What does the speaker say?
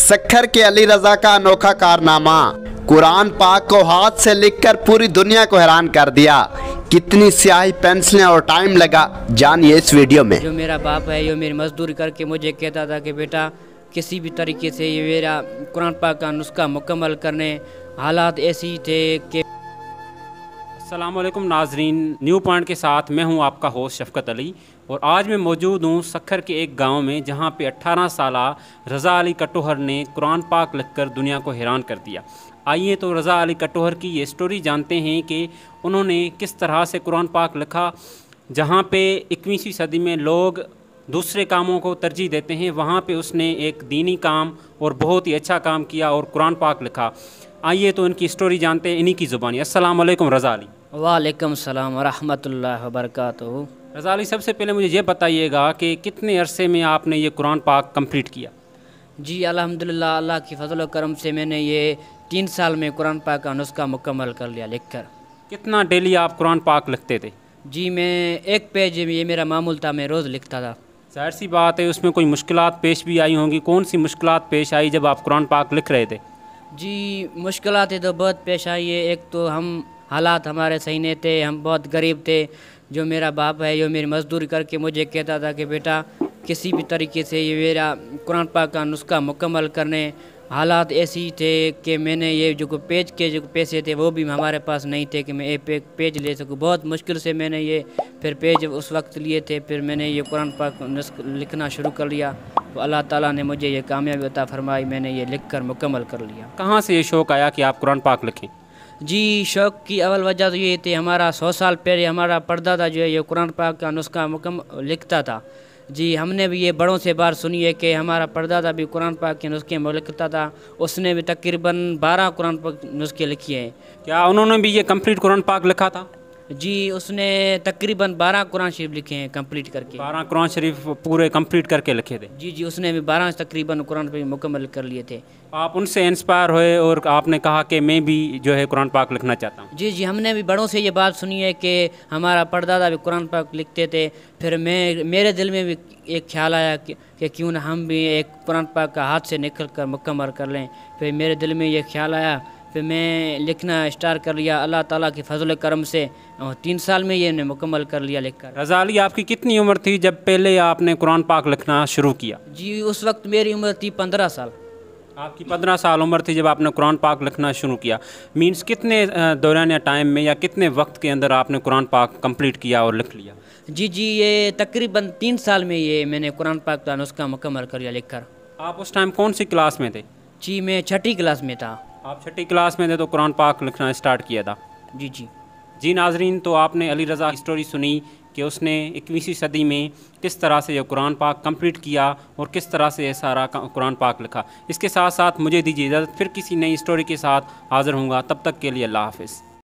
सक्खर के अली रजा का अनोखा कारनामा, कुरान पाक को हाथ से लिखकर पूरी दुनिया को हैरान कर दिया। कितनी स्याही, पेंसिलें और टाइम लगा, जानिए इस वीडियो में। जो मेरा बाप है, ये मेरी मजदूरी करके मुझे कहता था कि बेटा किसी भी तरीके से ये मेरा कुरान पाक का नुस्खा मुकम्मल करने, हालात ऐसी थे कि। अस्सलाम वालेकुम नाजरीन, न्यू पॉइंट के साथ मैं हूं आपका होस्ट शफकत अली और आज मैं मौजूद हूं सक्खर के एक गांव में जहां पे 18 साला रज़ा अली कटोहर ने कुरान पाक लिखकर दुनिया को हैरान कर दिया। आइए तो रज़ा अली कटोहर की ये स्टोरी जानते हैं कि उन्होंने किस तरह से कुरान पाक लिखा। जहां पे 21वीं सदी में लोग दूसरे कामों को तरजीह देते हैं, वहाँ पे उसने एक दीनी काम और बहुत ही अच्छा काम किया और कुरान पाक लिखा। आइए तो इनकी स्टोरी जानते हैं इन्हीं की ज़ुबानी। अस्सलाम वालेकुम रज़ा अली। वालेकुम सलाम रहमतुल्लाहि व बरकातहू। रज़ा अली, सबसे पहले मुझे ये बताइएगा कि कितने अरसे में आपने ये कुरान पाक कंप्लीट किया? जी अल्हम्दुलिल्लाह, अल्लाह की फजल व करम से मैंने ये 3 साल में कुरान पाक का नुस्खा मुकम्मल कर लिया लिखकर। कितना डेली आप कुरान पाक लिखते थे? जी मैं एक पेज, ये मेरा मामूल था, मैं रोज़ लिखता था। जाहिर सी बात है उसमें कोई मुश्किलात पेश भी आई होंगी। कौन सी मुश्किलात पेश आई जब आप कुरान पाक लिख रहे थे? जी मुश्किलातें तो बहुत पेश आई है। एक तो हम हालात हमारे सही नहीं थे, हम बहुत गरीब थे। जो मेरा बाप है, जो मेरी मजदूरी करके मुझे कहता था कि बेटा किसी भी तरीके से ये मेरा कुरान पाक का नुस्खा मुकम्मल करने, हालात ऐसी थे कि मैंने ये जो पेज के जो पैसे थे वो भी हमारे पास नहीं थे कि मैं एक पेज ले सकूं। बहुत मुश्किल से मैंने ये फिर पेज उस वक्त लिए थे। फिर मैंने ये कुरान पाक लिखना शुरू कर लिया तो अल्लाह ताला ने मुझे ये कामयाबी अता फरमाई। मैंने ये लिख कर मुकम्मल कर लिया। कहाँ से ये शौक़ आया कि आप कुरान पाक लिखें? जी शौक़ की अव्वल वजह तो ये थी, हमारा 100 साल पहले हमारा परदादा जो है ये कुरान पाक का नुस्खा मुकम्मल लिखता था। जी हमने भी ये बड़ों से बात सुनी है कि हमारा परदादा भी कुरान पाक के नुस्खे में लिखता था। उसने भी तकरीबन 12 कुरान पाक नुस्खे लिखे हैं। क्या उन्होंने भी ये कंप्लीट कुरान पाक लिखा था? जी उसने तकरीबन 12 कुरान शरीफ लिखे हैं कंप्लीट करके। 12 कुरान शरीफ पूरे कंप्लीट करके लिखे थे? जी उसने भी 12 तकरीबन कुरान पाक मुकम्मल कर लिए थे। आप उनसे इंस्पायर हुए और आपने कहा कि मैं भी जो है कुरान पाक लिखना चाहता हूँ? जी हमने भी बड़ों से ये बात सुनी है कि हमारा परदादा भी कुरान पाक लिखते थे। फिर मेरे दिल में भी एक ख्याल आया कि क्यों ना हम भी एक कुरान पाक का हाथ से निकल कर मुकम्मल कर लें। फिर मेरे दिल में ये ख्याल आया, फिर मैं लिखना स्टार्ट कर लिया। अल्लाह ताला की फजल करम से 3 साल में ये मुकम्मल कर लिया लिखकर। रज़ा अली, आपकी कितनी उम्र थी जब पहले आपने कुरान पाक लिखना शुरू किया? जी उस वक्त मेरी उम्र थी 15 साल। आपकी 15 साल उम्र थी जब आपने कुरान पाक लिखना शुरू किया। मीन्स कितने दौरान या टाइम में या कितने वक्त के अंदर आपने कुरान पाक कंप्लीट किया और लिख लिया? जी ये तकरीबन 3 साल में ये मैंने कुरान पाक का नुस्खा मुकम्मल कर लिया लिखकर। आप उस टाइम कौन सी क्लास में थे? जी मैं 6ठी क्लास में था। आप 6ठी क्लास में थे तो कुरान पाक लिखना स्टार्ट किया था? जी नाजरीन, तो आपने अली रज़ा की स्टोरी सुनी कि उसने 21वीं सदी में किस तरह से यह कुरान पाक कंप्लीट किया और किस तरह से यह सारा कुरान पाक लिखा। इसके साथ साथ मुझे दीजिए इजाज़त, फिर किसी नई स्टोरी के साथ हाज़िर हूँगा। तब तक के लिए अल्लाह हाफ़िज़।